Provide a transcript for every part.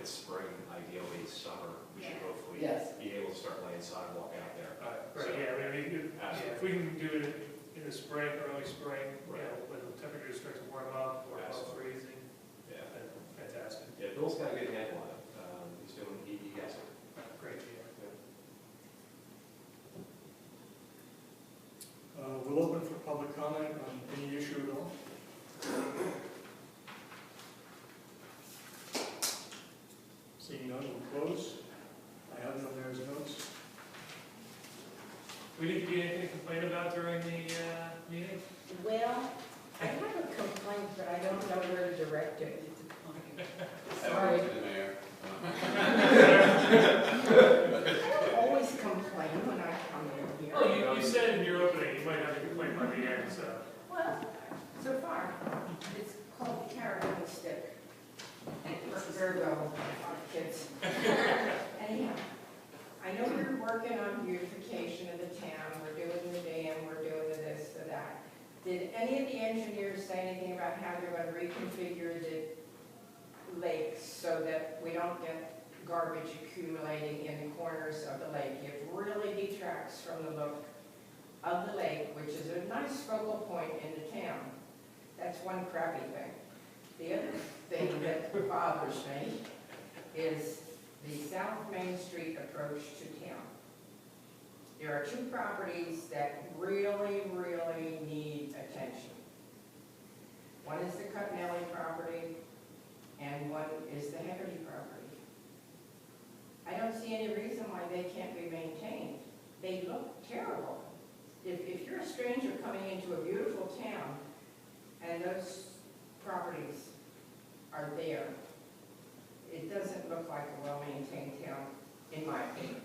spring, ideally summer, we should hopefully Yes. be able to start laying sidewalk out there. Right, So- yeah, I mean, if we can do it in the spring, early spring, you Right. know, when the temperatures start to warm up, or above Absolutely. freezing, Yeah, then fantastic. yeah, Bill's got a good handle on it. He's doing, he has it. Great, yeah. We'll open for public comment on any issue at all. Seeing none, we'll close. I have no mayor's notes. We didn't get anything to complain about during the meeting? Well, I have a complaint, but I don't know where to direct it. Sorry. Sorry. To the mayor. I don't always complain when I come in here. Oh, you said in your opening, you might have a complaint by the end, so. Well, so far, it's called the carrot and the stick. And it works very well with my kids. Anyhow, I know we're working on beautification of the town, we're doing the dam, we're doing the this, the that. Did any of the engineers say anything about how they're going to reconfigure the lakes so that we don't get garbage accumulating in the corners of the lake? It really detracts from the look of the lake, which is a nice focal point in the town. That's one crappy thing. The other thing that bothers me is the South Main Street approach to town. There are two properties that really, really need attention. One is the Cutnelly property, and one is the Haggerty property. I don't see any reason why they can't be maintained. They look terrible. If you're a stranger coming into a beautiful town, and those properties are there, it doesn't look like a well-maintained town, in my opinion.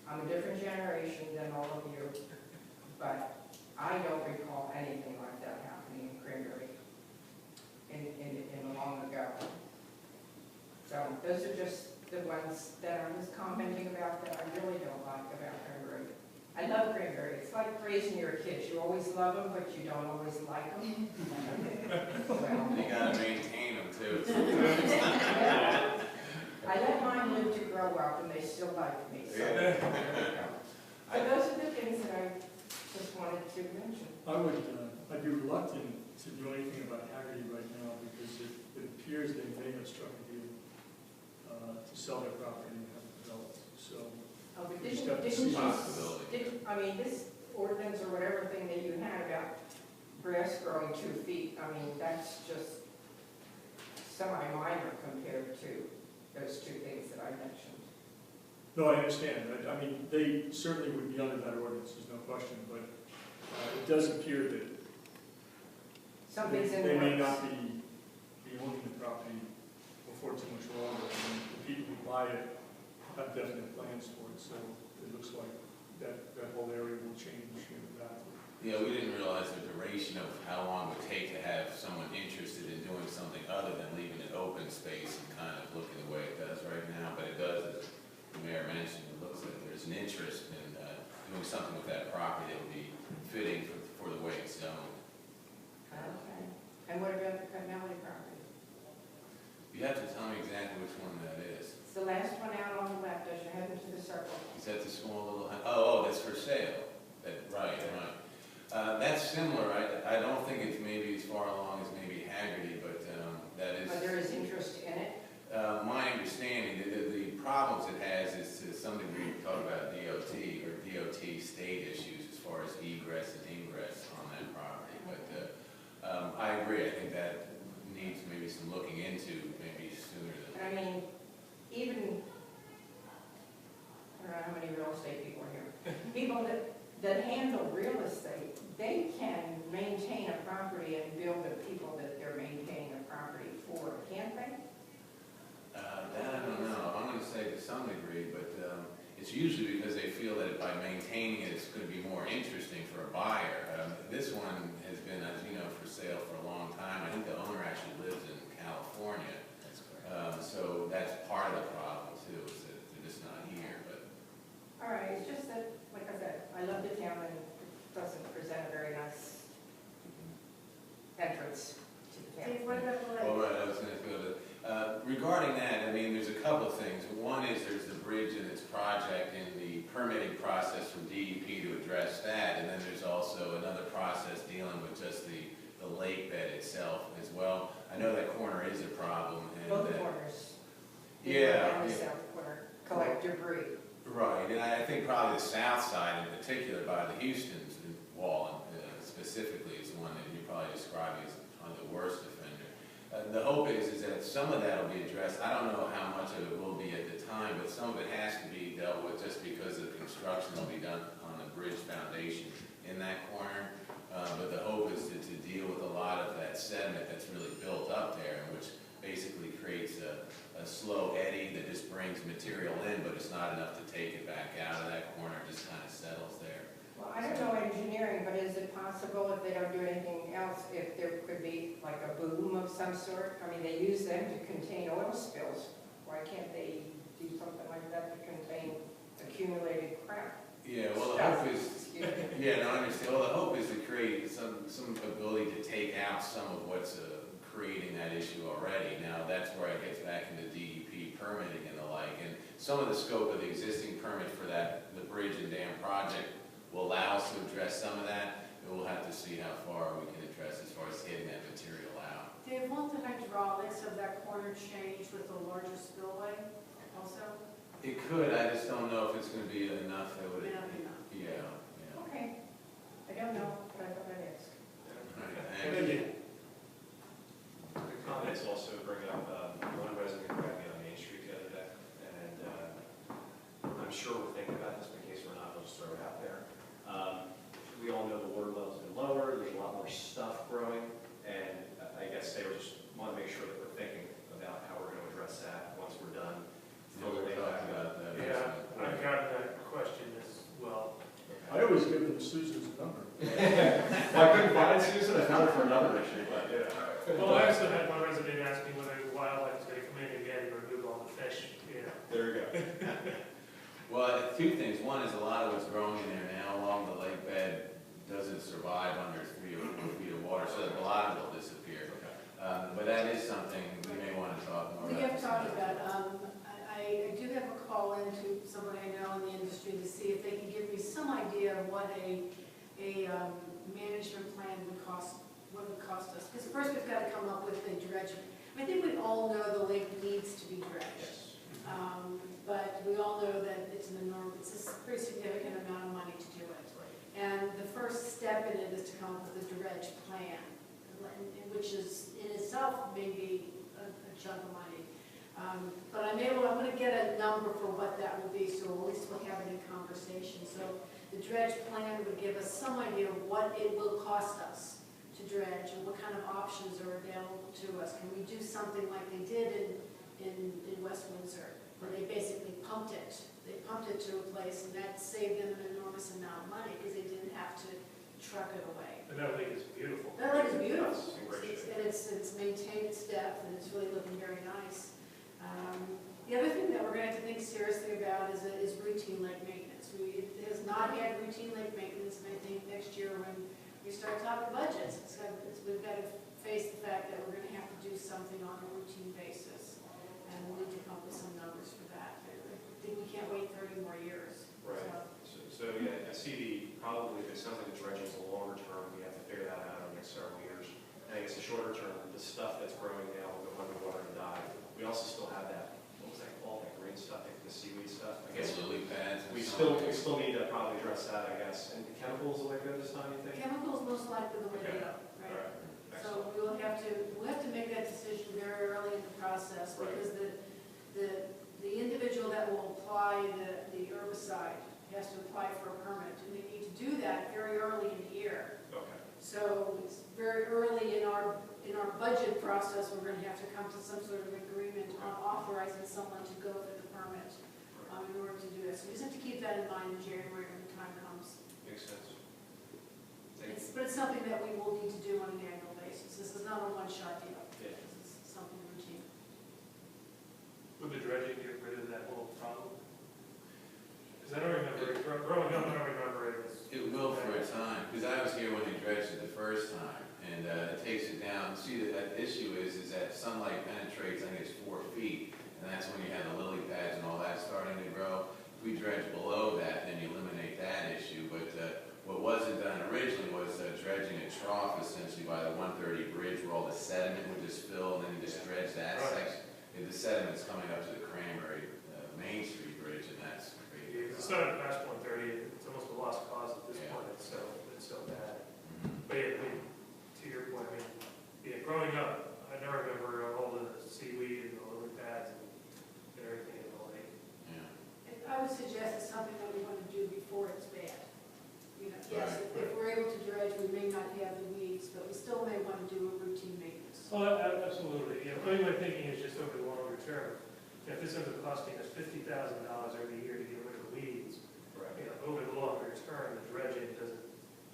I'm a different generation than all of you, but I don't recall anything like that happening in Cranbury in long ago. So those are just the ones that I was commenting about that I really don't like about Cranbury. I love Cranbury. It's like raising your kids. You always love them, but you don't always like them. Well, You gotta maintain them too. I let mine live to grow up, and they still like me. So, there we go. So those are the things that I just wanted to mention. I'd be reluctant to do anything about Haggerty right now because it appears they may have struck a deal to sell their property and have it developed. So Oh, but we just have to didn't see. you, Possibility. I mean, this ordinance or whatever thing that you had about grass growing 2 feet, I mean, that's just semi-minor compared to those two things that I mentioned. No, I understand. I mean, they certainly would be under that ordinance, there's no question, but it does appear that Something's in the they may works. not be owning the property before too much longer. And the people who buy it have definite plans for it, so it looks like that whole area will change rapidly. Yeah, we didn't realize the duration of how long it would take to have someone interested in doing something other than leaving it open space and kind of looking the way it does right now. But it does, as the mayor mentioned, it looks like there's an interest in doing something with that property that would be fitting for the way it's zoned. Okay. And what about the Cutnelly property? You have to tell me exactly which one that is. It's the last one out on the left as you're heading to the circle. Is that the small little, oh, that's for sale. Right. That's similar. I don't think it's maybe as far along as maybe Haggerty, but that is. But there is interest in it. My understanding, the problems it has is to some degree, we talk about DOT or DOT state issues as far as egress and ingress on that property. But I agree. I think that needs maybe some looking into maybe sooner than. And I mean, even, I don't know how many real estate people are here. People that handle real estate, they can maintain a property and bill the people that they're maintaining a property for, can't they? That I don't know. I'm going to say to some degree, but it's usually because they feel that by maintaining it, it's going to be more interesting for a buyer. This one has been, as you know, for sale for a long time. I think the owner actually lives in California. That's correct. So that's part of the problem too, is that they're just not here. But All right, it's just that, like I said, I love the town and it doesn't present a very nice entrance to the town. Dave, what about the lake? all right, I was going to go to regarding regarding that, I mean, there's a couple of things. One is there's the bridge and its project and the permitting process from DEP to address that, and then there's also another process dealing with just the lake bed itself as well. I know that corner is a problem. And Both that- corners. Yeah, And the yeah. south corner, collect debris. Right, and I think probably the south side in particular by the Houston's wall specifically is the one that you're probably describing as one of the worst offender. The hope is that some of that will be addressed. I don't know how much of it will be at the time, but some of it has to be dealt with just because the construction will be done on the bridge foundation in that corner. But the hope is to deal with a lot of that sediment that's really built up there, which basically creates a slow eddy that just brings material in, but it's not enough to take it back out of that corner. It just kind of settles there. Well, I don't know engineering, but is it possible if they don't do anything else, if there could be like a boom of some sort? I mean, they use them to contain oil spills. Why can't they do something like that to contain accumulated crap? Yeah, well, the Stuff. hope is, Excuse me. yeah, no, I understand. Well, the hope is to create some ability to take out some of what's creating that issue already. Now, that's where it gets back into DEP permitting and the like. And some of the scope of the existing permit for that, the bridge and dam project will allow us to address some of that. And we'll have to see how far we can address as far as getting that material out. Dave, won't the hydraulics of that corner change with the larger spillway also? It could, I just don't know if it's going to be enough that would. May not be enough. Yeah, yeah. Okay. I don't know, but I thought I'd ask. Right, Thank thank you. you. The comments also bring up, one resident grabbed me on Main Street the other day, and I'm sure we're thinking about this, but in case we're not, we'll just throw it out there. We all know the water level's been lower, there's a lot more stuff growing, and I guess they were just want to make sure that we're thinking about how we're going to address that once we're done. Yeah, we talked about that. Yeah, I've got that question as well. I always give them Susan's number. Well, I couldn't find Susan, I found her for another issue, but yeah. Well, I also had one resident ask me whether wildlife is going to come in again and remove all the fish. Yeah. There you go. Well, two things. One is a lot of what's growing in there now along the lake bed doesn't survive under 3 or 4 feet of water, so a lot of it will disappear. But that is something we may want to talk more about. We have talked about, I do have a call into somebody I know in the industry to see if they can give me some idea of what a management plan would cost, what it would cost us. Because first we've got to come up with a dredge. I think we all know the lake needs to be dredged. But we all know that it's a pretty significant amount of money to do it. And the first step in it is to come up with a dredge plan, which is in itself maybe a chunk of money. But I'm going to get a number for what that will be, so at least we'll have it in conversation. So the dredge plan would give us some idea of what it will cost us to dredge and what kind of options are available to us. Can we do something like they did in West Windsor, where they basically pumped it? They pumped it to a place, and that saved them an enormous amount of money because they didn't have to truck it away. And that lake is beautiful. That lake is beautiful. It's in great shape. And it's maintained its depth, and it's really looking very nice. The other thing that we're going to have to think seriously about is routine lake maintenance. It has not had routine lake maintenance, and I think next year when we start talking budgets, we've got to face the fact that we're going to have to do something on a routine basis, and we'll need to come up with some numbers for that. I think we can't wait 30 more years. Right. So yeah, I see probably, if it sounds like the dredging is a longer term, we have to figure that out over the next several years. I think it's a shorter term, the stuff that's growing now will go underwater and die. We also still have that, what was that called, that green stuff, like the seaweed stuff? I guess Lily pads. and we stuff. still need to probably address that, I guess. And chemicals the way to go this time, you think? Chemicals most likely the way to go, All right? right. So we'll have to make that decision very early in the process, Right. because the individual that will apply the herbicide has to apply for a permit, and they need to do that very early in the year. Okay. So it's very early in our budget process, we're going to have to come to some sort of agreement on authorizing someone to go for the permit in order to do this. So we just have to keep that in mind in January when the time comes. Makes sense. Thank you. But it's something that we will need to do on an annual basis. This is not a one-shot deal. Yeah. This is something routine. Would the dredging get rid of that whole problem? Because I don't remember, growing up, I don't remember it was. It will for a time, because I was here when they dredged it the first time, and it takes it down. See, that issue is that sunlight penetrates, I think it's 4 4 feet, and that's when you had the lily pads and all that starting to grow. If we dredge below that, then you eliminate that issue, but what wasn't done originally was dredging a trough essentially by the 130 bridge where all the sediment would just fill, and then you just dredge that section. And the sediment's coming up to the Cranbury Main Street Bridge, and that's crazy. It's not past 130, it's almost a lost cause at this point, it's so bad. But yeah, I mean, to your point, I mean, yeah, growing up, I never remember all the seaweed and the lily pads and everything in the lake. Yeah. I would suggest it's something that we want to do before it's bad. You know, yes, Right. if we're able to dredge, we may not have the weeds, but we still may want to do a routine maintenance. Oh, absolutely, yeah, my thinking is just over the longer term. If this ends up costing us $50,000 every year to get rid of weeds, Right. you know, over the longer term, the dredging doesn't,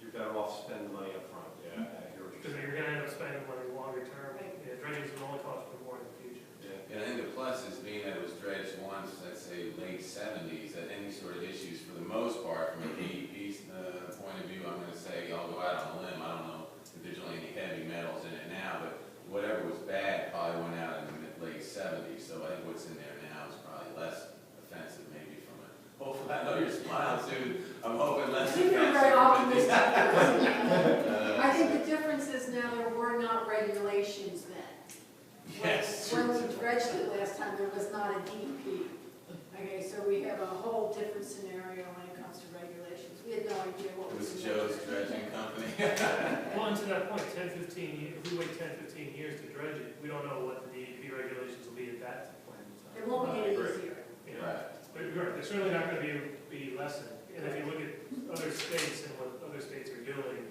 You're better off spending the money up front. Yeah, I hear what you're because saying. you're gonna end up spending money longer term. Right. Yeah, dredging is only cost for more in the future. Yeah. And I think the plus is being that it was dredged once, let's say late 70s, that any sort of issues for the most part from a DEP point of view, I'm going to say, I'll go out on a limb, I don't know if there's really any heavy metals in it now, but whatever was bad probably went out in the late 70s, so I think what's in there now is probably less offensive maybe from it. Hopefully, I know you're smiling, Sue, I'm hoping less I think offensive. you're very optimistic. Uh, I think the difference is now there were not regulations then. Yes. When we dredged it last time, there was not a DEP. Okay, so we have a whole different scenario when it comes to regulations. We had no idea what It was. was Joe's dredging company. Well, and to that point, 10, 15 years, if we wait 10, 15 years to dredge it, we don't know what the DEP regulations will be at that point in time. It won't be any I agree. easier. You know, Right. but you're right, they're certainly not gonna be lessened. And if you look at other states and what other states are doing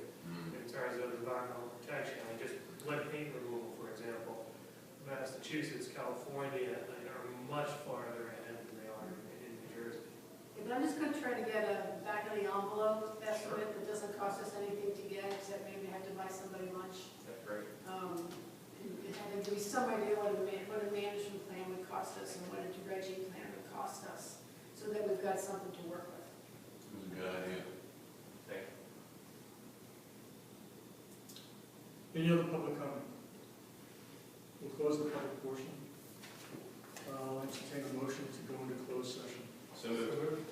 in terms of environmental protection, like just lead paint removal, for example, Massachusetts, California are much farther ahead than they are in New Jersey. But I'm just gonna try to get a back of the envelope estimate that doesn't cost us anything to get, except maybe have to buy somebody lunch. That's great. And having give me some idea what a management plan would cost us and what a dredging plan would cost us, so that we've got something to work with. It was a good idea. Thank you. Any other public comment? We'll close the public portion. I'll entertain a motion to go into closed session. So moved.